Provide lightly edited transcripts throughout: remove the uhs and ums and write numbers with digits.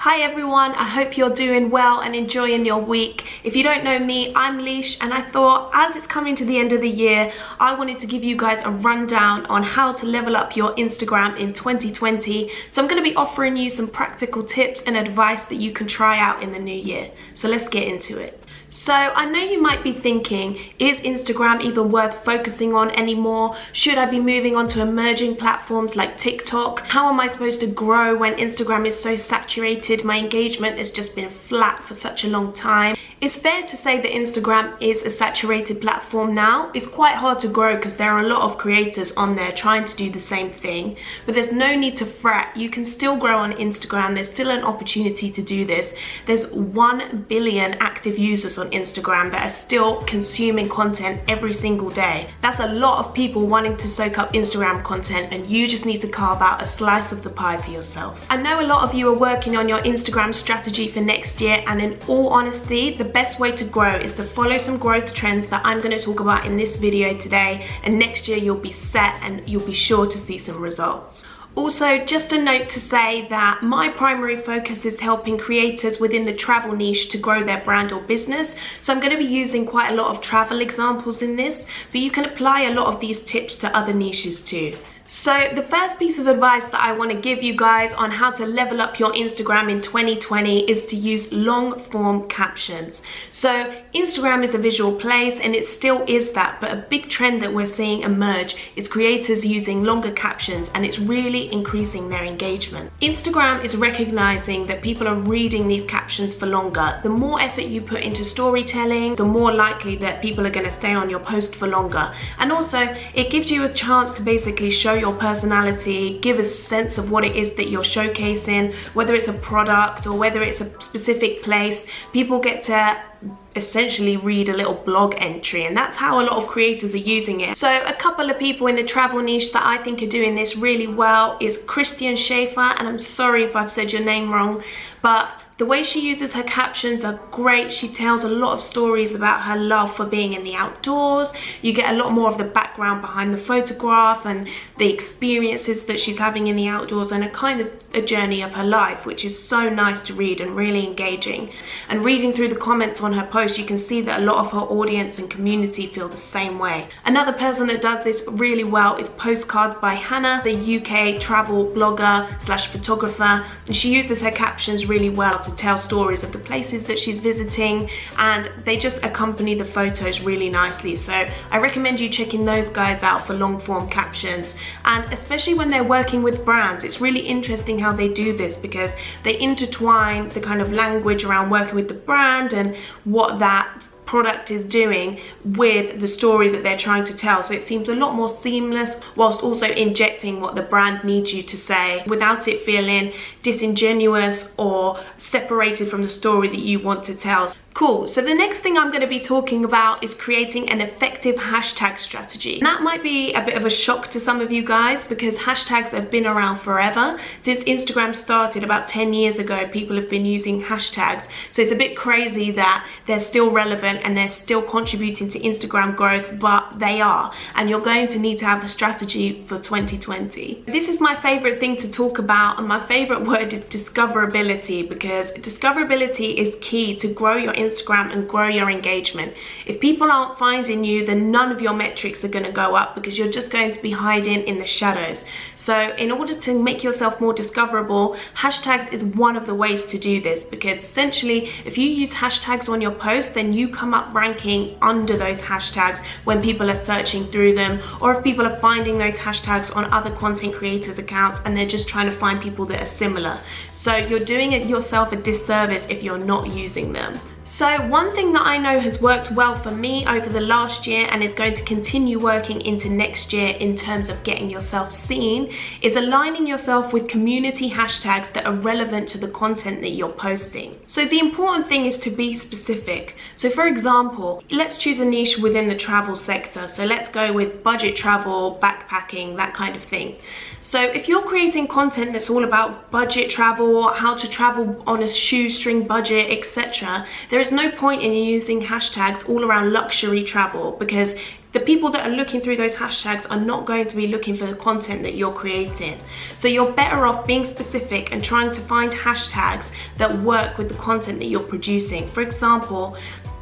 Hi everyone, I hope you're doing well and enjoying your week. If you don't know me, I'm Leash, and I thought as it's coming to the end of the year, I wanted to give you guys a rundown on how to level up your Instagram in 2020. So I'm going to be offering you some practical tips and advice that you can try out in the new year. So let's get into it. So I know you might be thinking, is Instagram even worth focusing on anymore? Should I be moving on to emerging platforms like TikTok? How am I supposed to grow when Instagram is so saturated? My engagement has just been flat for such a long time. It's fair to say that Instagram is a saturated platform now. It's quite hard to grow because there are a lot of creators on there trying to do the same thing, but there's no need to fret. You can still grow on Instagram. There's still an opportunity to do this. There's 1 billion active users on Instagram that are still consuming content every single day. That's a lot of people wanting to soak up Instagram content, and you just need to carve out a slice of the pie for yourself. I know a lot of you are working on your Instagram strategy for next year, and in all honesty, the best way to grow is to follow some growth trends that I'm going to talk about in this video today, and next year you'll be set and you'll be sure to see some results. Also, just a note to say that my primary focus is helping creators within the travel niche to grow their brand or business. So I'm going to be using quite a lot of travel examples in this, but you can apply a lot of these tips to other niches too. So the first piece of advice that I want to give you guys on how to level up your Instagram in 2020 is to use long form captions. So Instagram is a visual place, and it still is that, but a big trend that we're seeing emerge is creators using longer captions, and it's really increasing their engagement. Instagram is recognizing that people are reading these captions for longer. The more effort you put into storytelling, the more likely that people are going to stay on your post for longer. And also it gives you a chance to basically show your personality, give a sense of what it is that you're showcasing, whether it's a product or whether it's a specific place. People get to essentially read a little blog entry, and that's how a lot of creators are using it. So a couple of people in the travel niche that I think are doing this really well is Christian Schaefer, and I'm sorry if I've said your name wrong, but the way she uses her captions are great. She tells a lot of stories about her love for being in the outdoors. You get a lot more of the background behind the photograph and the experiences that she's having in the outdoors, and a kind of a journey of her life, which is so nice to read and really engaging. And reading through the comments on her post, you can see that a lot of her audience and community feel the same way. Another person that does this really well is Postcards by Hannah, the UK travel blogger slash photographer, and she uses her captions really well to tell stories of the places that she's visiting, and they just accompany the photos really nicely. So I recommend you checking those guys out for long form captions, and especially when they're working with brands, it's really interesting how they do this because they intertwine the kind of language around working with the brand and what that product is doing with the story that they're trying to tell. So it seems a lot more seamless, whilst also injecting what the brand needs you to say without it feeling disingenuous or separated from the story that you want to tell. Cool, so the next thing I'm going to be talking about is creating an effective hashtag strategy. And that might be a bit of a shock to some of you guys because hashtags have been around forever. Since Instagram started about 10 years ago, people have been using hashtags. So it's a bit crazy that they're still relevant and they're still contributing to Instagram growth, but they are. And you're going to need to have a strategy for 2020. This is my favorite thing to talk about, and my favorite word is discoverability, because discoverability is key to grow your Instagram and grow your engagement. If people aren't finding you, then none of your metrics are going to go up because you're just going to be hiding in the shadows. So in order to make yourself more discoverable, hashtags is one of the ways to do this, because essentially if you use hashtags on your post, then you come up ranking under those hashtags when people are searching through them, or if people are finding those hashtags on other content creators accounts and they're just trying to find people that are similar. So you're doing it yourself a disservice if you're not using them. So one thing that I know has worked well for me over the last year and is going to continue working into next year in terms of getting yourself seen is aligning yourself with community hashtags that are relevant to the content that you're posting. So the important thing is to be specific. So for example, let's choose a niche within the travel sector. So let's go with budget travel, backpacking, that kind of thing. So if you're creating content that's all about budget travel, how to travel on a shoestring budget, etc., there is no point in using hashtags all around luxury travel, because the people that are looking through those hashtags are not going to be looking for the content that you're creating. So you're better off being specific and trying to find hashtags that work with the content that you're producing. For example,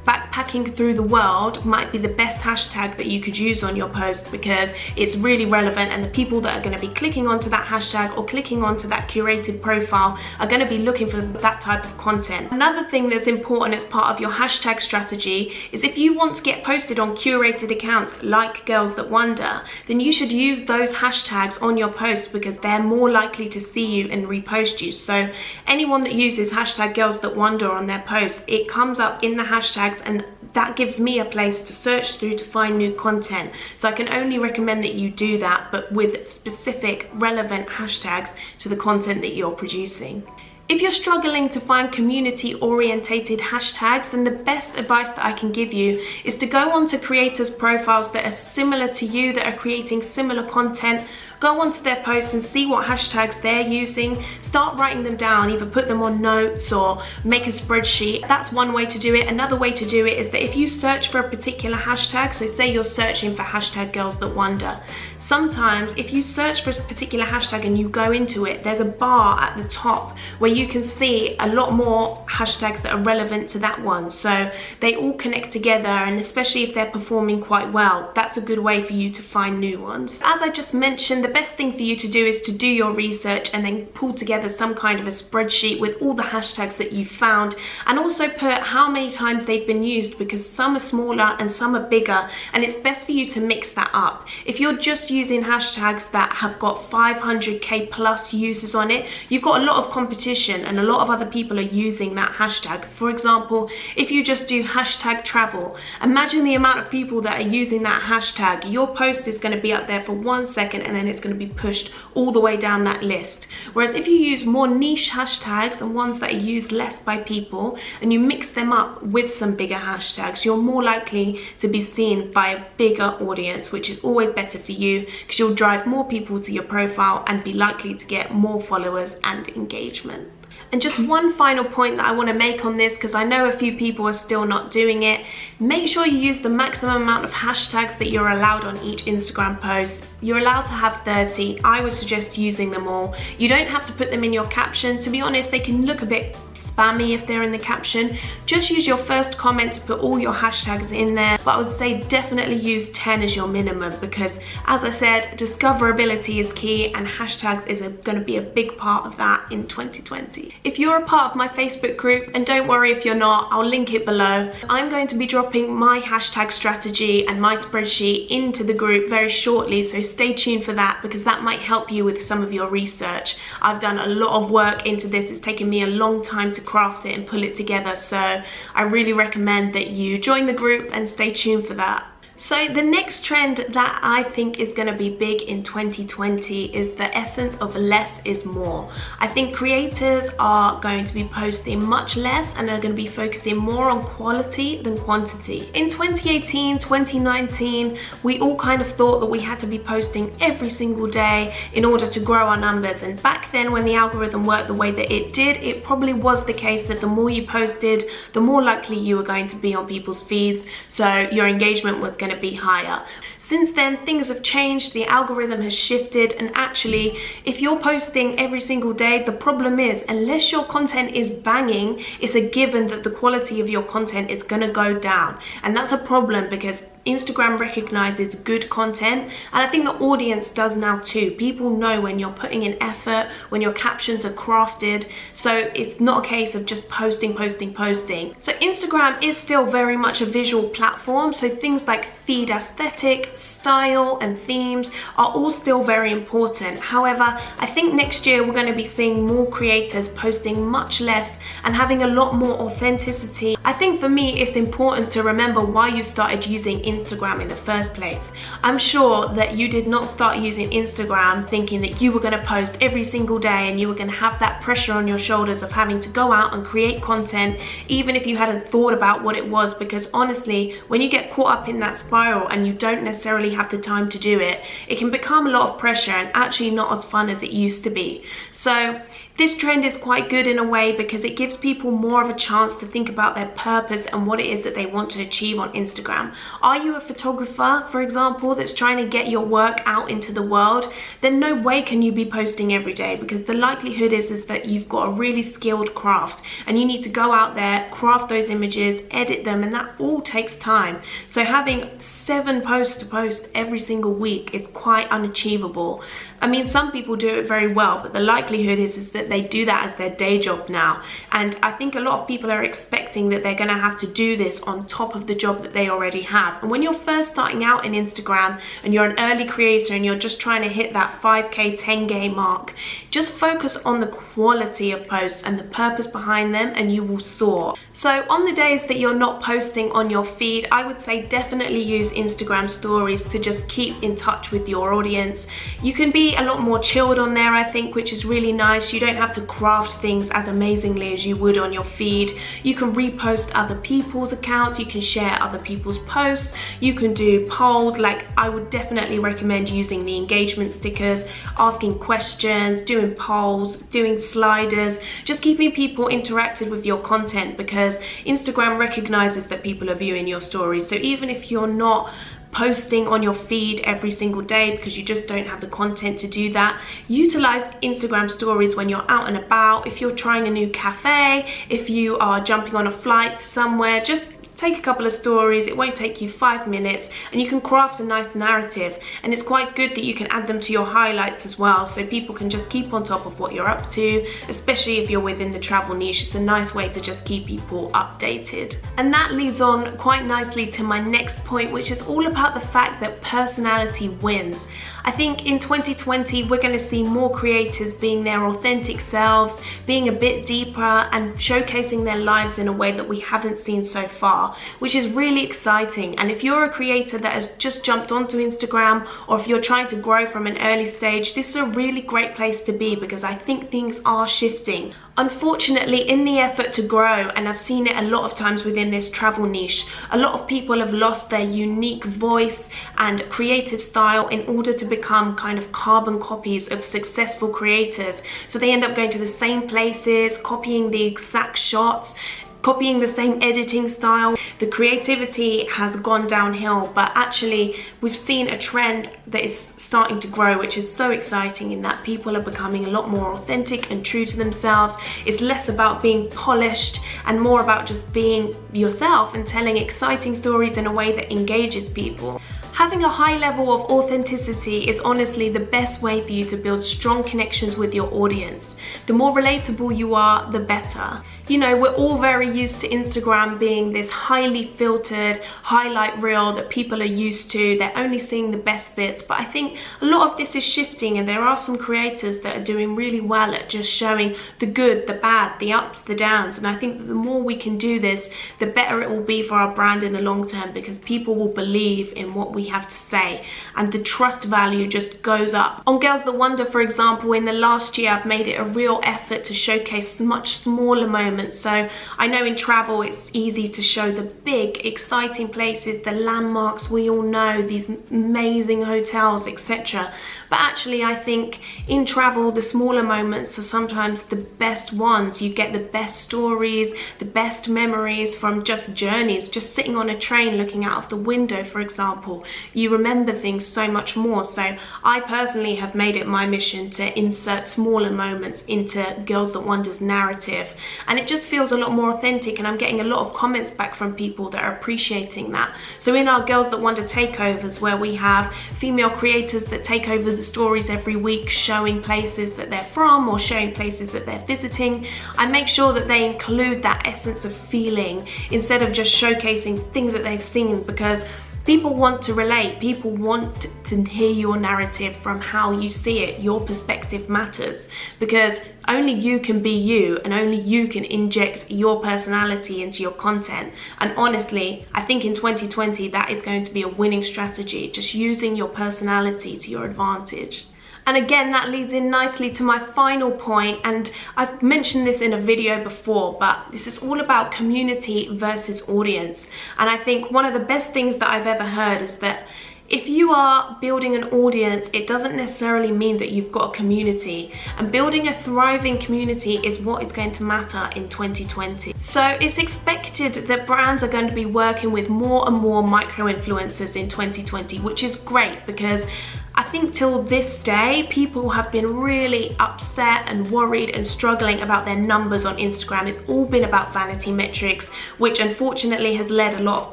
backpacking through the world might be the best hashtag that you could use on your post because it's really relevant, and the people that are going to be clicking onto that hashtag or clicking onto that curated profile are going to be looking for that type of content. Another thing that's important as part of your hashtag strategy is if you want to get posted on curated accounts like Girls That Wonder, then you should use those hashtags on your posts because they're more likely to see you and repost you. So anyone that uses hashtag Girls That Wonder on their posts, it comes up in the hashtags, and that gives me a place to search through to find new content. So I can only recommend that you do that, but with specific relevant hashtags to the content that you're producing. If you're struggling to find community orientated hashtags, then the best advice that I can give you is to go onto creators' profiles that are similar to you, that are creating similar content. Go onto their posts and see what hashtags they're using. Start writing them down, either put them on notes or make a spreadsheet. That's one way to do it. Another way to do it is that if you search for a particular hashtag, so say you're searching for hashtag Girls That Wonder, sometimes if you search for a particular hashtag and you go into it, there's a bar at the top where you can see a lot more hashtags that are relevant to that one. So they all connect together, and especially if they're performing quite well, that's a good way for you to find new ones. As I just mentioned, the best thing for you to do is to do your research and then pull together some kind of a spreadsheet with all the hashtags that you found, and also put how many times they've been used, because some are smaller and some are bigger, and it's best for you to mix that up. If you're just using hashtags that have got 500k plus users on it, you've got a lot of competition and a lot of other people are using that hashtag. For example, if you just do hashtag travel, imagine the amount of people that are using that hashtag. Your post is going to be up there for 1 second and then it's going to be pushed all the way down that list. Whereas if you use more niche hashtags and ones that are used less by people, and you mix them up with some bigger hashtags, you're more likely to be seen by a bigger audience, which is always better for you because you'll drive more people to your profile and be likely to get more followers and engagement. And just one final point that I want to make on this, because I know a few people are still not doing it, make sure you use the maximum amount of hashtags that you're allowed on each Instagram post. You're allowed to have 30. I would suggest using them all. You don't have to put them in your caption. To be honest, they can look a bit spammy if they're in the caption. Just use your first comment to put all your hashtags in there, but I would say definitely use 10 as your minimum, because as I said, discoverability is key and hashtags is going to be a big part of that in 2020. If you're a part of my Facebook group, and don't worry if you're not, I'll link it below, I'm going to be dropping my hashtag strategy and my spreadsheet into the group very shortly, so stay tuned for that, because that might help you with some of your research. I've done a lot of work into this. It's taken me a long time to craft it and pull it together, so I really recommend that you join the group and stay tuned for that. So the next trend that I think is going to be big in 2020 is the essence of less is more. I think creators are going to be posting much less and are going to be focusing more on quality than quantity. In 2018, 2019, we all kind of thought that we had to be posting every single day in order to grow our numbers. And back then, when the algorithm worked the way that it did, it probably was the case that the more you posted, the more likely you were going to be on people's feeds. So your engagement was going to be higher. Since then, things have changed, the algorithm has shifted, and actually, if you're posting every single day, the problem is, unless your content is banging, it's a given that the quality of your content is going to go down. And that's a problem because Instagram recognizes good content, and I think the audience does now too. People know when you're putting in effort, when your captions are crafted, so it's not a case of just posting. So Instagram is still very much a visual platform, so things like feed aesthetic, style and themes are all still very important. However, I think next year we're going to be seeing more creators posting much less and having a lot more authenticity. I think for me it's important to remember why you started using Instagram in the first place. I'm sure that you did not start using Instagram thinking that you were going to post every single day and you were going to have that pressure on your shoulders of having to go out and create content, even if you hadn't thought about what it was, because honestly, when you get caught up in that spiral and you don't necessarily have the time to do it, it can become a lot of pressure and actually not as fun as it used to be. So This trend is quite good in a way because it gives people more of a chance to think about their purpose and what it is that they want to achieve on Instagram. Are you a photographer, for example, that's trying to get your work out into the world? Then no way can you be posting every day, because the likelihood is that you've got a really skilled craft and you need to go out there, craft those images, edit them, and that all takes time. So having 7 posts to post every single week is quite unachievable. I mean, some people do it very well, but the likelihood is that they do that as their day job now. And I think a lot of people are expecting that they're gonna have to do this on top of the job that they already have. And when you're first starting out in Instagram and you're an early creator and you're just trying to hit that 5K, 10K mark, just focus on the quality of posts and the purpose behind them and you will soar. So on the days that you're not posting on your feed, I would say definitely use Instagram stories to just keep in touch with your audience. You can be a lot more chilled on there, I think, which is really nice. You don't have to craft things as amazingly as you would on your feed. You can repost other people's accounts, you can share other people's posts, you can do polls. Like, I would definitely recommend using the engagement stickers, asking questions, doing polls, doing sliders, just keeping people interacted with your content, because Instagram recognizes that people are viewing your stories. So even if you're not posting on your feed every single day because you just don't have the content to do that, utilize Instagram stories when you're out and about. If you're trying a new cafe, if you are jumping on a flight somewhere, just take a couple of stories. It won't take you 5 minutes and you can craft a nice narrative. And it's quite good that you can add them to your highlights as well, so people can just keep on top of what you're up to, especially if you're within the travel niche. It's a nice way to just keep people updated. And that leads on quite nicely to my next point, which is all about the fact that personality wins. I think in 2020 we're going to see more creators being their authentic selves, being a bit deeper and showcasing their lives in a way that we haven't seen so far, which is really exciting. And if you're a creator that has just jumped onto Instagram, or if you're trying to grow from an early stage, this is a really great place to be, because I think things are shifting. Unfortunately, in the effort to grow, and I've seen it a lot of times within this travel niche, a lot of people have lost their unique voice and creative style in order to become kind of carbon copies of successful creators. So they end up going to the same places, copying the exact shots, copying the same editing style. The creativity has gone downhill, but actually we've seen a trend that is starting to grow, which is so exciting, in that people are becoming a lot more authentic and true to themselves. It's less about being polished and more about just being yourself and telling exciting stories in a way that engages people. Having a high level of authenticity is honestly the best way for you to build strong connections with your audience. The more relatable you are, the better. You know, we're all very used to Instagram being this highly filtered highlight reel that people are used to. They're only seeing the best bits, but I think a lot of this is shifting, and there are some creators that are doing really well at just showing the good, the bad, the ups, the downs. And I think that the more we can do this, the better it will be for our brand in the long term, because people will believe in what we have to say and the trust value just goes up. On Girls That Wonder, for example, in the last year I've made it a real effort to showcase much smaller moments. So I know in travel it's easy to show the big exciting places, the landmarks we all know, these amazing hotels, etc. But actually I think in travel the smaller moments are sometimes the best ones. You get the best stories, the best memories from just journeys, just sitting on a train looking out of the window, for example. You remember things so much more. So I personally have made it my mission to insert smaller moments into Girls That Wonder's narrative, and it just feels a lot more authentic, and I'm getting a lot of comments back from people that are appreciating that. So in our Girls That Wonder takeovers, where we have female creators that take over the stories every week, showing places that they're from or showing places that they're visiting, I make sure that they include that essence of feeling instead of just showcasing things that they've seen, because people want to relate. People want to hear your narrative from how you see it. Your perspective matters, because only you can be you, and only you can inject your personality into your content. And honestly, I think in 2020 that is going to be a winning strategy, just using your personality to your advantage. And again, that leads in nicely to my final point, and I've mentioned this in a video before, but this is all about community versus audience. And I think one of the best things that I've ever heard is that If you are building an audience, it doesn't necessarily mean that you've got a community, and building a thriving community is what is going to matter in 2020. So it's expected that brands are going to be working with more and more micro-influencers in 2020, which is great because I think till this day, people have been really upset and worried and struggling about their numbers on Instagram. It's all been about vanity metrics, which unfortunately has led a lot of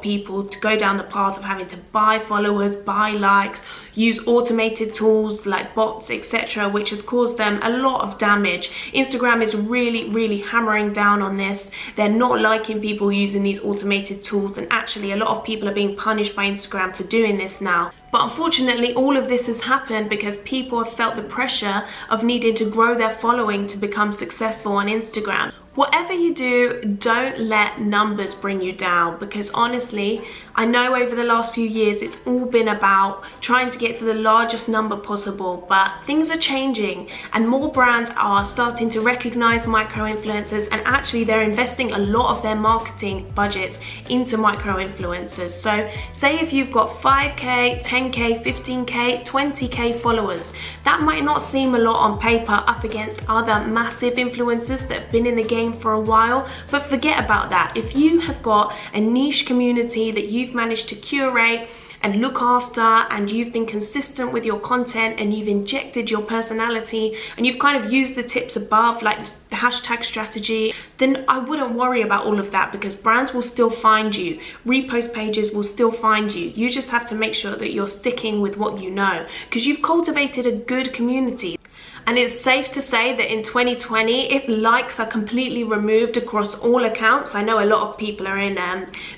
people to go down the path of having to buy followers, buy likes, use automated tools like bots, etc., which has caused them a lot of damage. Instagram is really hammering down on this. They're not liking people using these automated tools, and actually a lot of people are being punished by Instagram for doing this now. But unfortunately, all of this has happened because people have felt the pressure of needing to grow their following to become successful on Instagram. Whatever you do, don't let numbers bring you down, because honestly, I know over the last few years it's all been about trying to get to the largest number possible, but things are changing and more brands are starting to recognize micro-influencers, and actually they're investing a lot of their marketing budgets into micro-influencers. So say if you've got 5k, 10k, 15k, 20k followers, that might not seem a lot on paper up against other massive influencers that have been in the game for a while, but forget about that. If you have got a niche community that you've managed to curate and look after, and you've been consistent with your content, and you've injected your personality, and you've kind of used the tips above like the hashtag strategy, then I wouldn't worry about all of that, because brands will still find you, repost pages will still find you. You just have to make sure that you're sticking with what you know, because you've cultivated a good community. And it's safe to say that in 2020, if likes are completely removed across all accounts, I know a lot of people are in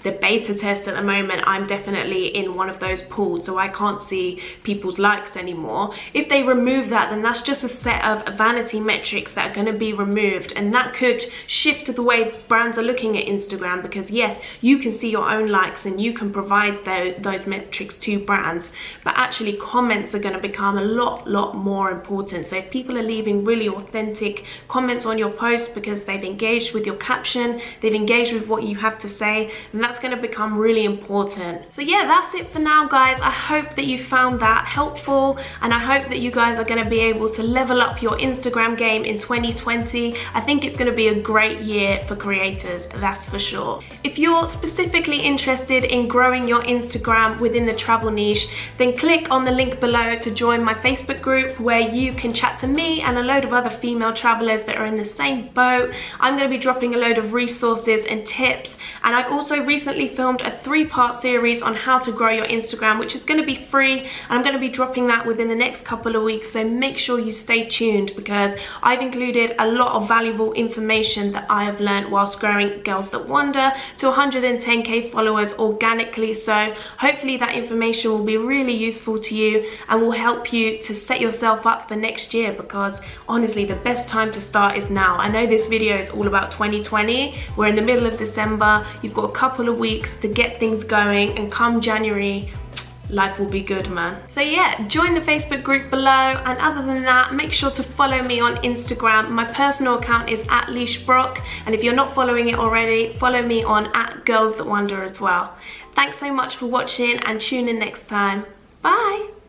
the beta test at the moment. I'm definitely in one of those pools, so I can't see people's likes anymore. If they remove that, then that's just a set of vanity metrics that are going to be removed, and that could shift the way brands are looking at Instagram, because yes, you can see your own likes and you can provide those metrics to brands, but actually comments are going to become a lot more important. So if people are leaving really authentic comments on your post because they've engaged with your caption, they've engaged with what you have to say, and that's going to become really important. So yeah, that's it for now, guys. I hope that you found that helpful, and I hope that you guys are going to be able to level up your Instagram game in 2020. I think it's going to be a great year for creators, that's for sure. If you're specifically interested in growing your Instagram within the travel niche, then click on the link below to join my Facebook group, where you can chat to me and a load of other female travelers that are in the same boat. I'm going to be dropping a load of resources and tips, and I've also recently filmed a 3-part series on how to grow your Instagram, which is going to be free, and I'm going to be dropping that within the next couple of weeks, so make sure you stay tuned, because I've included a lot of valuable information that I have learned whilst growing Girls That Wander to 110k followers organically. So hopefully that information will be really useful to you and will help you to set yourself up for next year, because honestly the best time to start is now. I know this video is all about 2020, we're in the middle of December, you've got a couple of weeks to get things going, and come January, life will be good, man. So yeah, join the Facebook group below, and other than that, make sure to follow me on Instagram. My personal account is @LeishBrock, and if you're not following it already, follow me on @GirlsThatWander as well. Thanks so much for watching, and tune in next time. Bye.